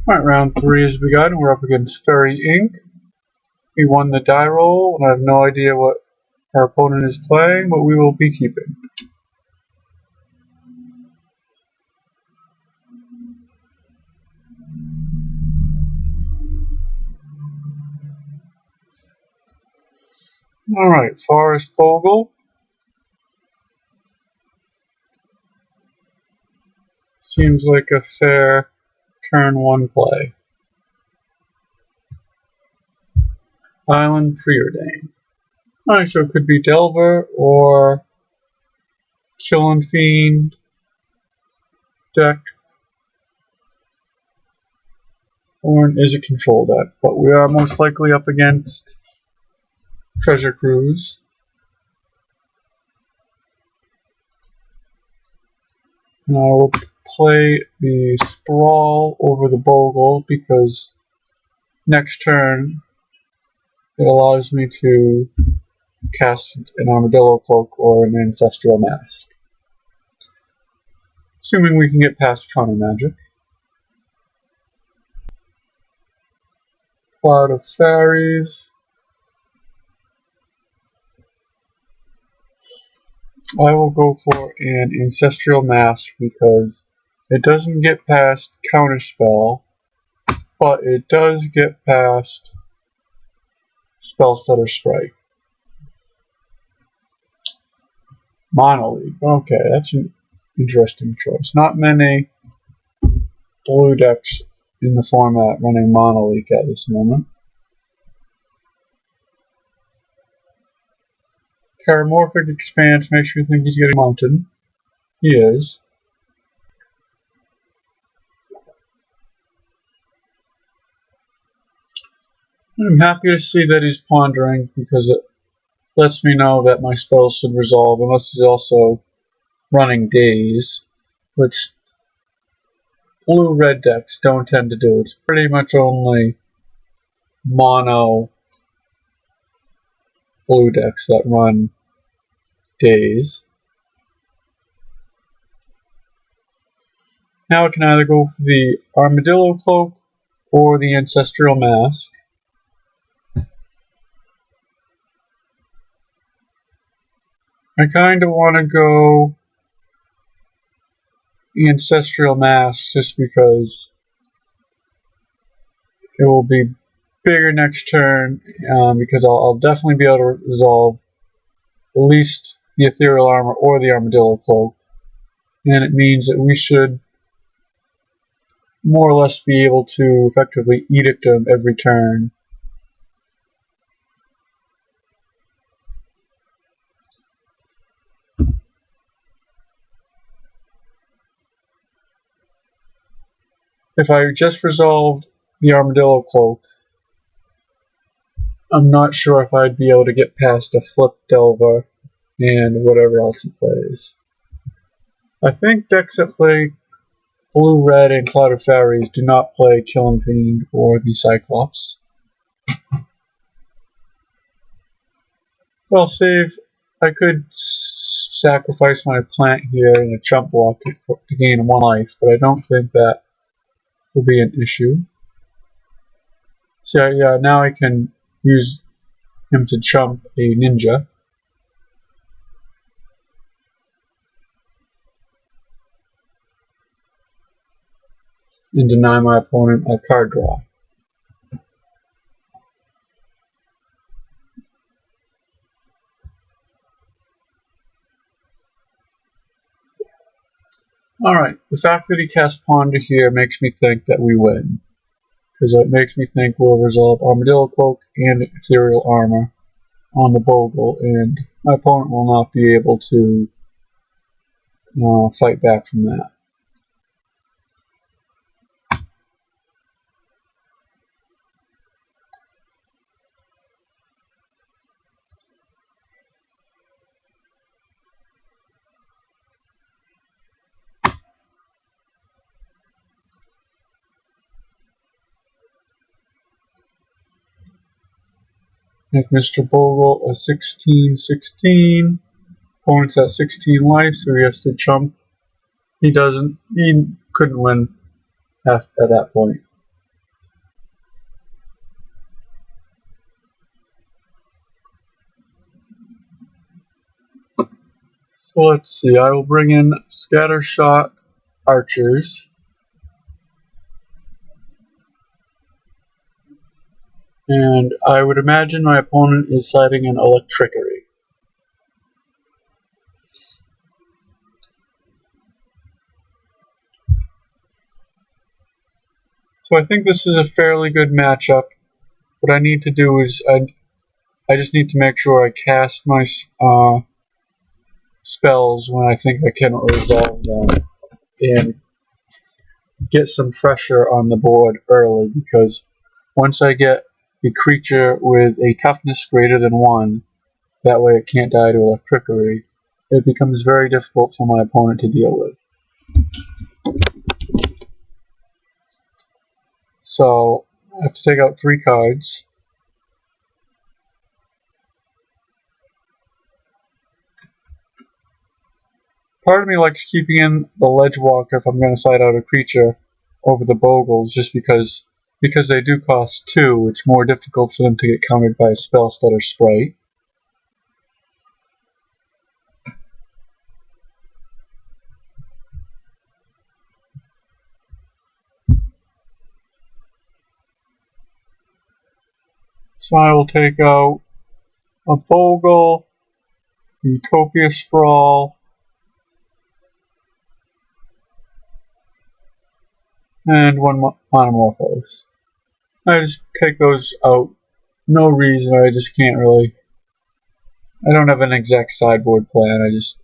Alright, round 3 has begun. We're up against Fairy Inc. We won the die roll, and I have no idea what our opponent is playing, but we will be keeping. Alright, Forest Bogle. Seems like a fair turn 1 play. Island Preordain. Alright, so it could be Delver or Killing Fiend deck, or is a control deck, but we are most likely up against Treasure Cruise. And I will play the Sprawl over the Bogle because next turn it allows me to cast an Armadillo Cloak or an Ancestral Mask. Assuming we can get past Counter Magic. Cloud of Faeries. I will go for an Ancestral Mask because it doesn't get past Counterspell, but it does get past Spellstutter Strike. Monolith. Okay, that's an interesting choice. Not many blue decks in the format running Monolith at this moment. Paramorphic Expanse makes me think he's getting Mountain. He is. I'm happy to see that he's pondering because it lets me know that my spells should resolve, unless he's also running Daze, which blue-red decks don't tend to do. It's pretty much only mono blue decks that run Daze. Now I can either go for the Armadillo Cloak or the Ancestral Mask. I kind of want to go the Ancestral Mask just because it will be bigger next turn, because I'll definitely be able to resolve at least the Ethereal Armor or the Armadillo Cloak, and it means that we should more or less be able to effectively Edict them every turn. If I just resolved the Armadillo Cloak, I'm not sure if I'd be able to get past a Flip Delver and whatever else he plays. I think decks that play Blue, Red, and Cloud of Faeries do not play Killing Fiend or the Cyclops. Well, I could sacrifice my plant here in a chump block to gain 1 life, but I don't think that will be an issue. So yeah, now I can use him to chump a ninja. And deny my opponent a card draw. Alright, the fact that he cast Ponder here makes me think that we win. Because it makes me think we'll resolve Armadillo Cloak and Ethereal Armor on the Bogle, and my opponent will not be able to fight back from that. Make Mr. Bogle a 16/16. Opponent's at 16 life, so he has to chump. He couldn't win at that point. So let's see, I will bring in scattershot archers. And I would imagine my opponent is citing an electricity. So I think this is a fairly good matchup. What I need to do is I just need to make sure I cast my spells when I think I can resolve them and get some pressure on the board early, because once I get a creature with a toughness greater than 1, that way it can't die to electricity, it becomes very difficult for my opponent to deal with. So I have to take out 3 cards. Part of me likes keeping in the Ledgewalker if I'm going to side out a creature over the Bogles, just because they do cost 2, it's more difficult for them to get countered by a Spell Stutter Sprite. So I will take out a Bogle, Utopia Sprawl, and 1 Monomorphose. I just take those out. No reason, I just can't really. I don't have an exact sideboard plan, I just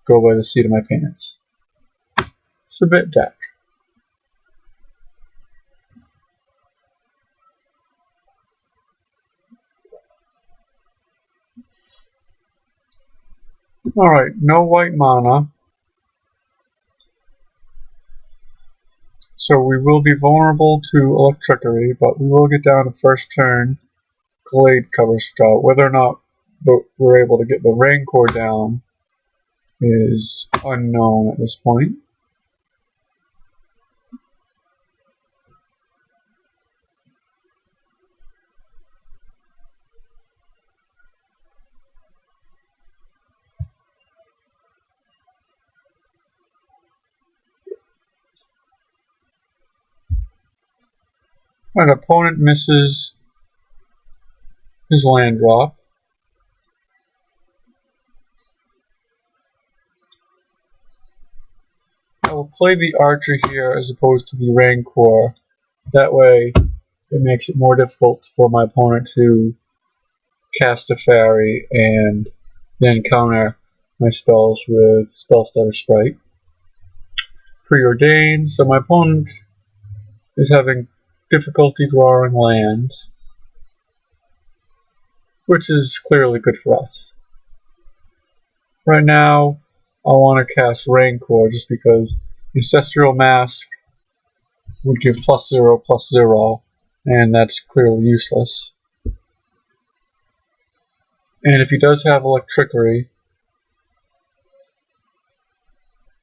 go by the seat of my pants. Submit deck. Alright, no white mana. So we will be vulnerable to electricity, but we will get down to first turn Glade Cover Scout. Whether or not we're able to get the Rancor down is unknown at this point. An opponent misses his land drop. I will play the Archer here as opposed to the Rancor. That way it makes it more difficult for my opponent to cast a Fairy and then counter my spells with Spell Stutter Sprite. Preordained, so my opponent is having difficulty drawing lands, which is clearly good for us. Right now, I want to cast Rancor just because Ancestral Mask would give +0/+0, and that's clearly useless. And if he does have Electricity,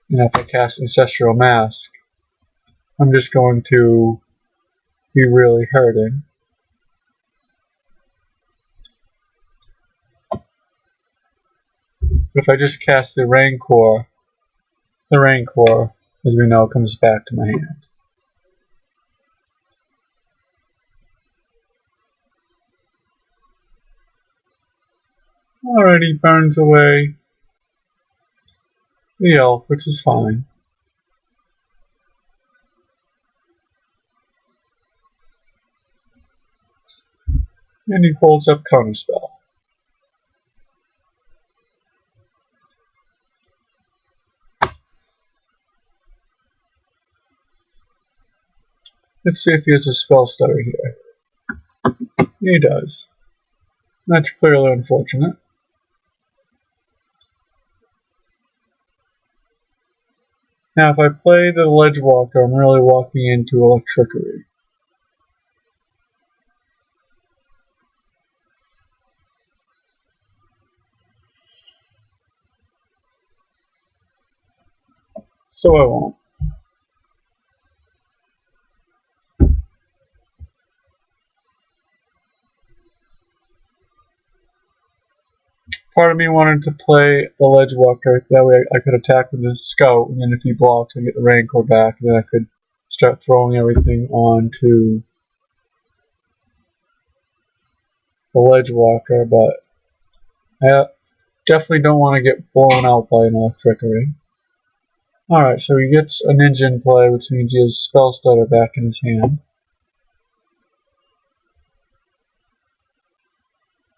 and if I cast Ancestral Mask, I'm just going to be really hurting. But if I just cast the Rancor, as we know, comes back to my hand. Alright, burns away the elf, which is fine. And he holds up Counterspell. Let's see if he has a Spell Stutter here. He does. That's clearly unfortunate. Now if I play the Ledgewalker, I'm really walking into Electricity. So I won't. Part of me wanted to play the Ledge Walker, that way I could attack with the Scout, and then if he blocks, I get the Rancor back, and then I could start throwing everything onto the Ledge Walker, but I definitely don't want to get blown out by an Electricity. Alright, so he gets a Ninja in play, which means he has Spell Stutter back in his hand.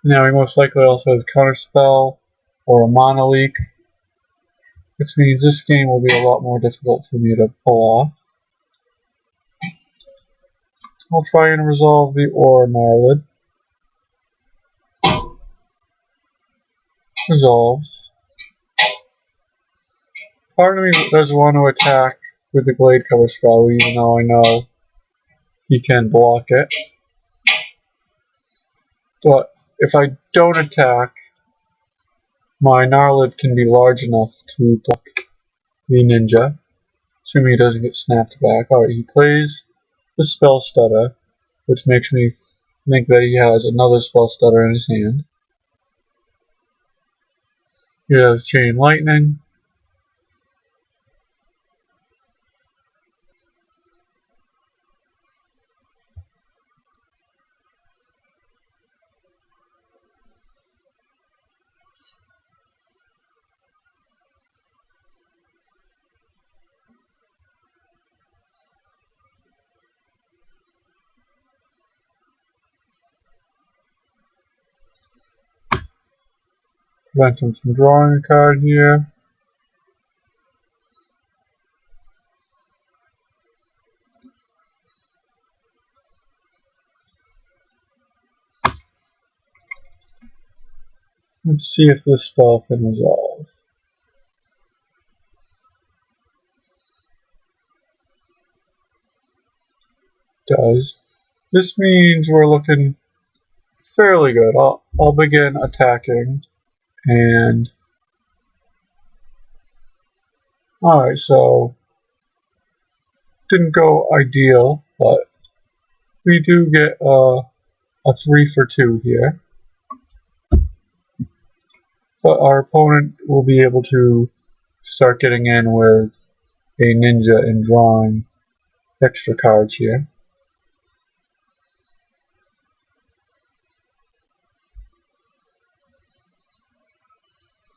Now he most likely also has Counterspell or a Mana Leak, which means this game will be a lot more difficult for me to pull off. I'll try and resolve the Aura Gnarlid. Resolves. Part of me does want to attack with the Glade Cover spell, even though I know he can block it. But if I don't attack, my Gnarlid can be large enough to block the Ninja, assuming he doesn't get snapped back. Alright, he plays the Spell Stutter, which makes me think that he has another Spell Stutter in his hand. He has Chain Lightning. Prevent him from drawing a card here. Let's see if this spell can resolve. Does. This means we're looking fairly good. I'll begin attacking, and alright, so didn't go ideal, but we do get a 3 for 2 here. But our opponent will be able to start getting in with a Ninja and drawing extra cards here.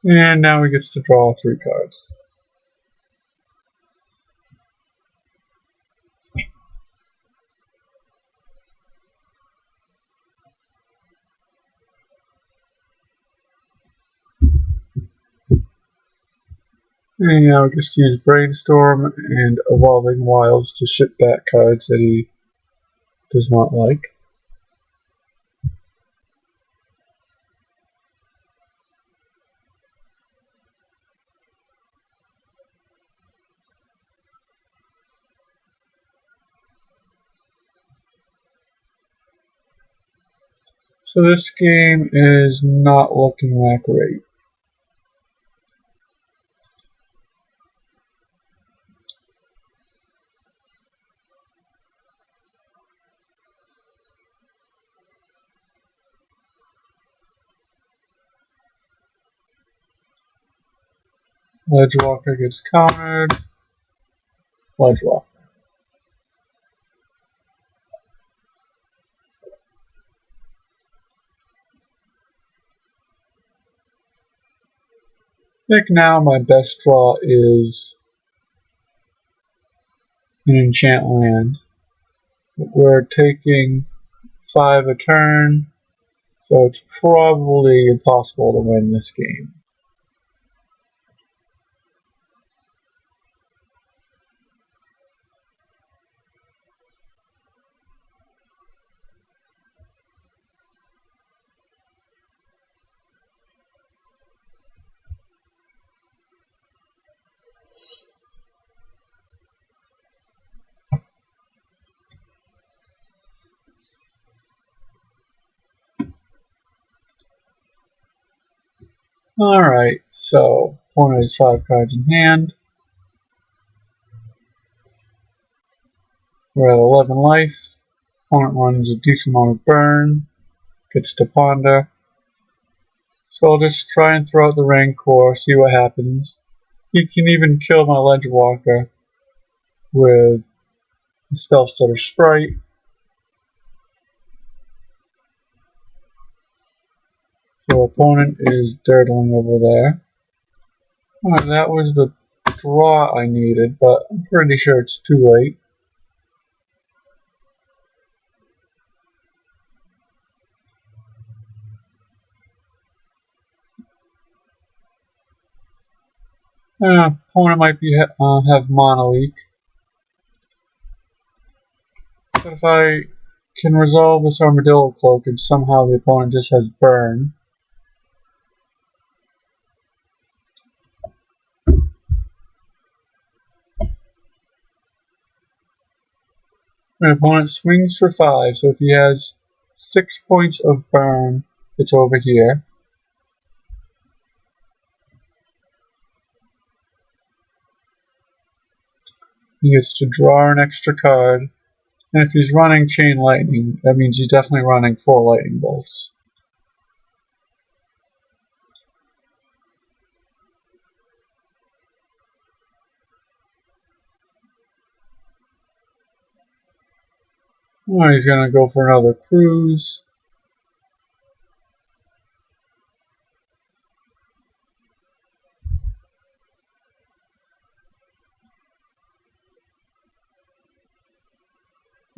And now he gets to draw 3 cards. And now he gets to use Brainstorm and Evolving Wilds to ship back cards that he does not like. So this game is not looking that great. Ledge Walker gets countered. Ledge Walker. I think now my best draw is an enchant land. We're taking 5 a turn, so it's probably impossible to win this game. Alright, so opponent has 5 cards in hand. We're at 11 life. Opponent runs a decent amount of burn. Gets to ponder. So I'll just try and throw out the Rancor, see what happens. He can even kill my Ledge Walker with the Spell Stutter Sprite. So opponent is dirtling over there. Alright, that was the draw I needed, but I'm pretty sure it's too late. Opponent might be have Mana Leak. But if I can resolve this Armadillo Cloak and somehow the opponent just has Burn, my opponent swings for 5, so if he has 6 points of burn, it's over here. He gets to draw an extra card, and if he's running Chain Lightning, that means he's definitely running 4 Lightning Bolts. Oh, he's going to go for another cruise.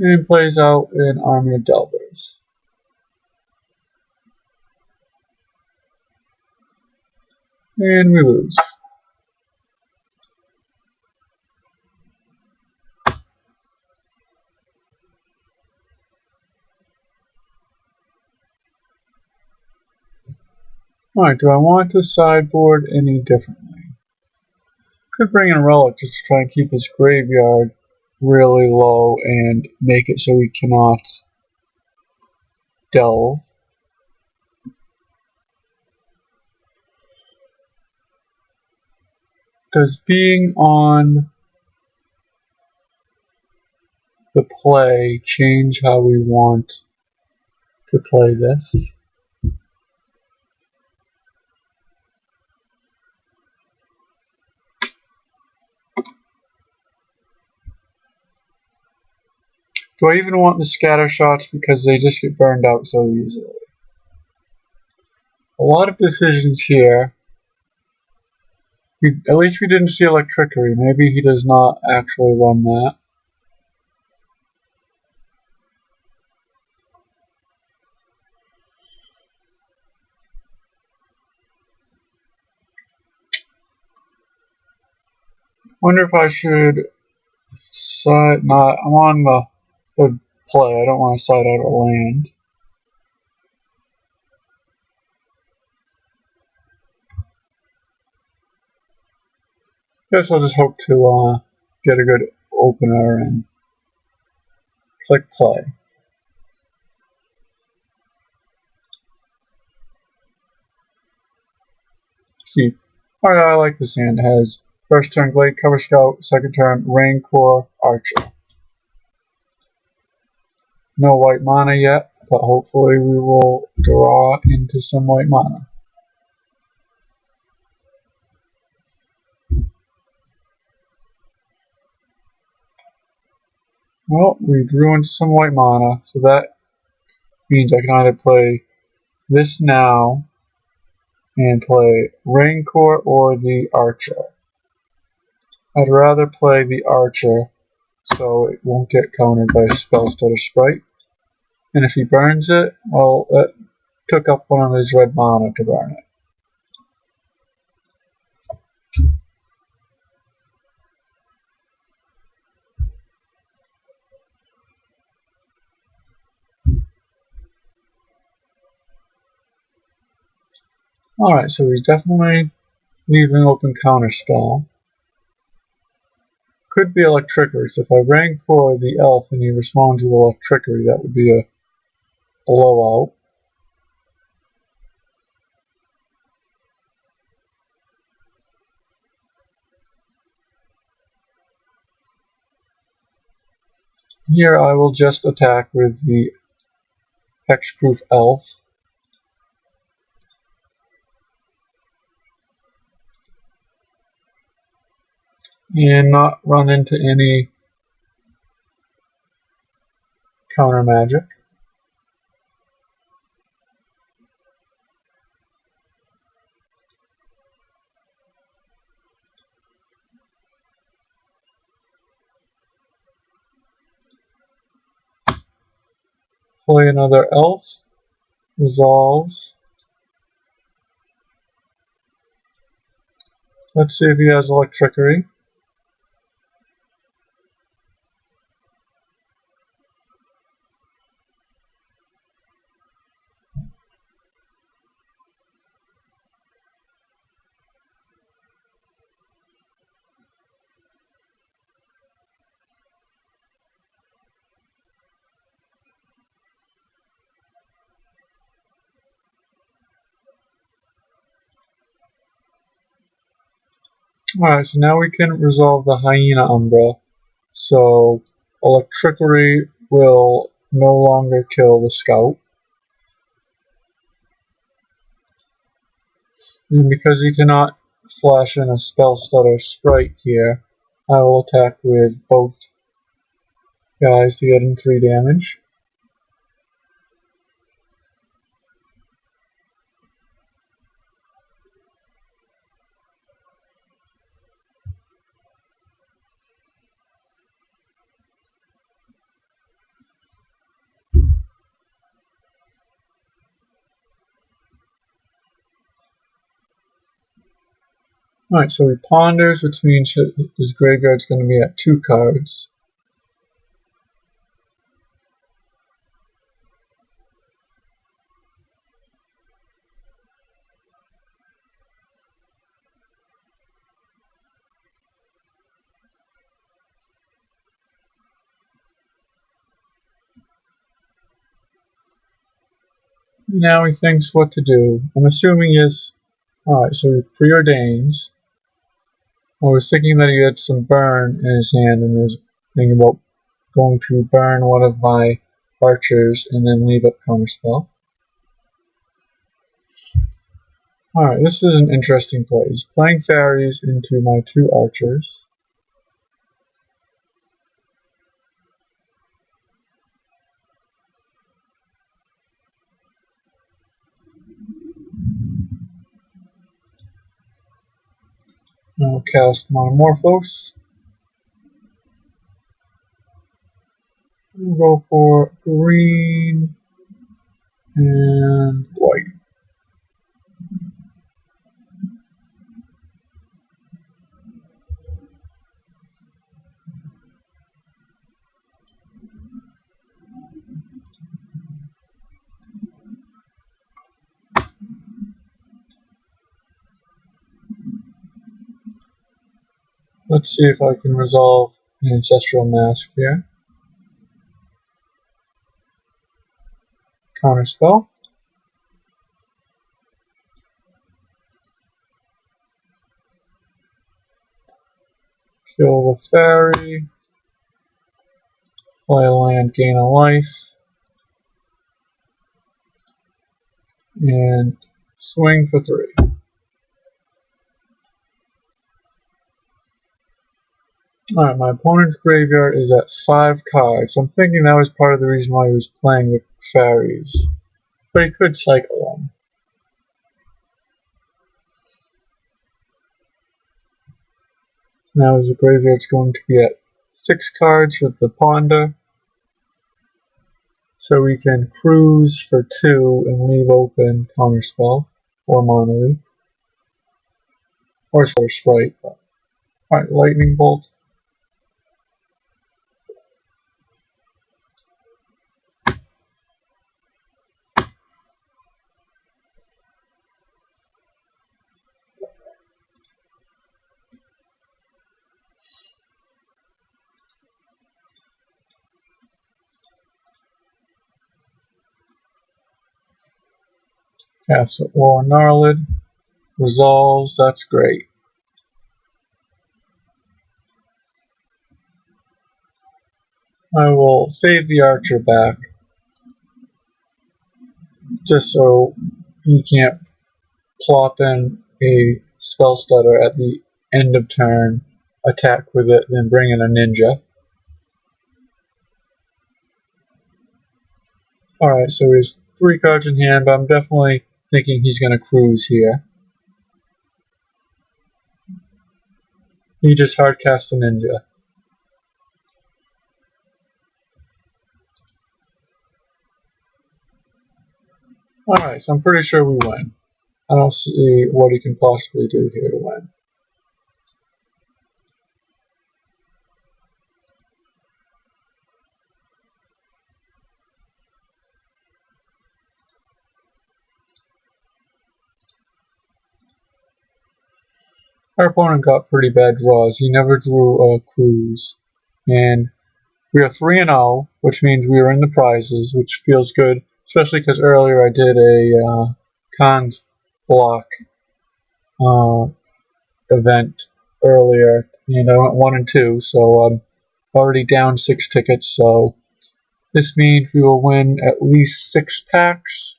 And plays out an Army of Delvers. And we lose. Alright, do I want to sideboard any differently? Could bring in a Relic just to try and keep his graveyard really low and make it so he cannot delve. Does being on the play change how we want to play this? Do I even want the scatter shots because they just get burned out so easily? A lot of decisions here. At least we didn't see Electricity. Maybe he does not actually run that. Wonder if I should side. Not. I'm on the play. I don't want to side out a land. Guess I'll just hope to get a good opener and click play. Keep. Alright, I like this hand. It has first turn Glade Cover Scout, second turn Rancor Archer. No white mana yet, but hopefully we will draw into some white mana. Well, we drew into some white mana, so that means I can either play this now and play Rancor or the Archer. I'd rather play the Archer so it won't get countered by Spell Stutter Sprite. And if he burns it, well, that took up one of his red mana to burn it. Alright, so he's definitely leaving open Counterspell. Could be Electricity, so if I Rancor the Elf and he responds with Electricity, that would be a blowout. Here I will just attack with the Hexproof Elf. and not run into any counter magic. Play another elf. Resolves. Let's see if he has electricity. Alright, so now we can resolve the Hyena Umbra. So, electricity will no longer kill the scout. And because he cannot flash in a spell stutter sprite here, I will attack with both guys to get in 3 damage. Alright, so he ponders, which means his graveyard's going to be at 2 cards. Now he thinks what to do. I'm assuming is... Alright, so he preordains. I was thinking that he had some burn in his hand and was thinking about going to burn one of my archers and then leave up counterspell. Alright, this is an interesting play. He's playing Faeries into my 2 archers. I'll cast Monomorphos. We'll go for green and white. Let's see if I can resolve an Ancestral Mask here. Counterspell. Kill the fairy. Play a land, gain a life. And swing for 3. Alright, my opponent's graveyard is at 5 cards. I'm thinking that was part of the reason why he was playing with Faeries. But he could cycle them. So now his graveyard's going to be at 6 cards with the Ponder. So we can cruise for 2 and leave open Counterspell or Monolith. Or Sprite. Alright, Lightning Bolt. Cast it or Gnarlid. Resolves, that's great. I will save the archer back, just so he can't plop in a spell stutter at the end of turn attack with it than bring in a ninja. Alright, so he has 3 cards in hand, but I'm definitely thinking he's going to cruise here. He just hardcast a ninja. Alright, so I'm pretty sure we win. I don't see what he can possibly do here to win. Our opponent got pretty bad draws. He never drew a cruise. And we are 3-0, which means we are in the prizes, which feels good, especially because earlier I did a cons block event earlier, and I went 1 and 2, so I'm already down 6 tickets, so this means we will win at least 6 packs.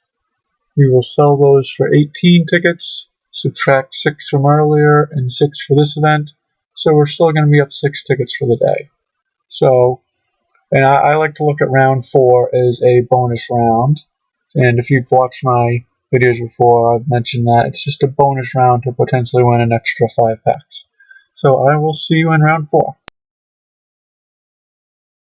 We will sell those for 18 tickets, subtract 6 from earlier and 6 for this event, so we're still going to be up 6 tickets for the day. So, and I like to look at round 4 as a bonus round, and if you've watched my videos before, I've mentioned that it's just a bonus round to potentially win an extra 5 packs. So I will see you in round 4.